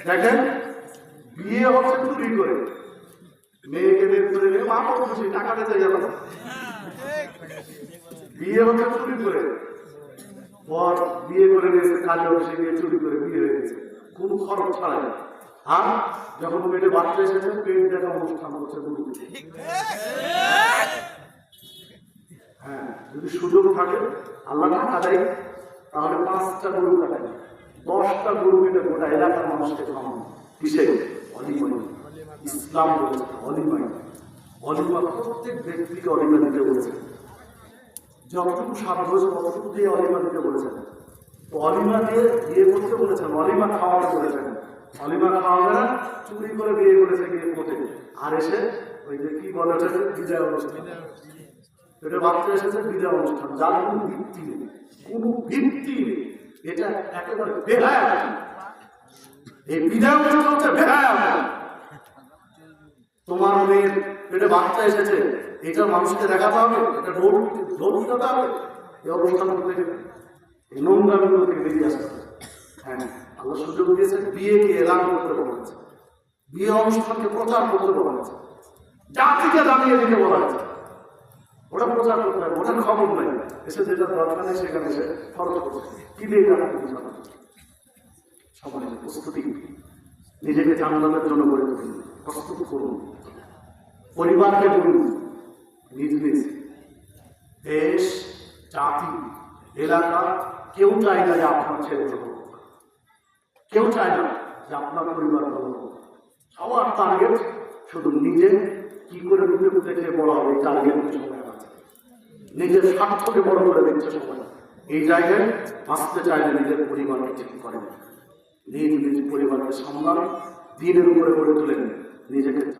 দেখেন, বিয়ে হচ্ছে চুরি করে, মেয়েকে বের করে নিয়ে মা কত খুশি, টাকা দিতে যাবে না। বিয়ে হচ্ছে চুরি করে, পর বিয়ে করে নিয়েছে কাজে অফিসে গিয়ে চুরি করে বিয়ে হয়ে গেছে, কোনো খরচ ছাড়াই। আর যখন পেটে বাচ্চা এসেছে, পেট দেখা অনুষ্ঠান করছে গুরুকে। হ্যাঁ, যদি সুযোগ থাকে আল্লাহ টাকা দেয়, তাহলে 5টা গরু কাটায়, 10টা গরু কেটে গোটা এলাকার মানুষকে খাওয়ানো। কিসে? অলিমাই। ইসলাম বলেছে অলিমাই। অলিমা প্রত্যেক ব্যক্তিকে অলিমা দিতে বলেছে, যতটুকু সাধ্য হয়েছে ততটুকু দিয়ে অলিমা দিতে বলেছেন। তো অলিমা দিয়ে বিয়ে করতে বলেছেন, অলিমা খাওয়াতে বলেছেন। অলিমা খাওয়াবে না, চুরি করে বিয়ে করেছে গিয়ে কোটে, আর এসে ওই যে কি বলে বিদায় অনুষ্ঠান, এটা বাচ্চা এসেছে বিদায় অনুষ্ঠান, যার কোনো ভিত্তি নেই, কোনো ভিত্তি নেই। এটা একেবারে বেহায়া। এই বিদায় অনুষ্ঠান হচ্ছে বেহায়া। তোমার মেয়ের পেটে বাচ্চা এসেছে, এটা মানুষকে দেখাতে হবে, এটা ঢোল দিতে হবে, এই অনুষ্ঠান থেকে এই নোংরামিগুলো থেকে বেরিয়ে আসতে হবে। হ্যাঁ, আল্লাহ সুযোগ দিয়েছেন, বিয়েকে এলান করতে বলা হয়েছে, বিয়ে অনুষ্ঠানকে প্রচার করতে বলা হয়েছে, জাতিকে জানিয়ে দিতে বলা হয়েছে। ওটা প্রচার করতে হবে, ওটার খবর নাই, এসে যেটা দরকার নেই সেখানে এসে খরচ করছে। কি দিয়ে জানাতে বোঝানো? সবাই প্রস্তুতি, নিজেকে জানানোর জন্য করে তুলুন, প্রস্তুত করুন, পরিবারকে বলুন, নিজ নিজ দেশ, জাতি, এলাকা, কেউ চায় না যে আপনার ছেলে হোক, কেউ চায় না যে আপনার পরিবার ভালো হোক। সবার টার্গেট শুধু নিজে কি করে মুখে মুখে খেয়ে বড় হবে, এই টার্গেট সময় আছে। নিজের স্বার্থকে বড় করে দিচ্ছে সময়। এই জায়গায় আসতে চাইলে নিজের পরিবারকে ঠিক করেন, নিজ নিজ পরিবারকে সামলান, দিনের উপরে গড়ে তোলেন নিজেকে।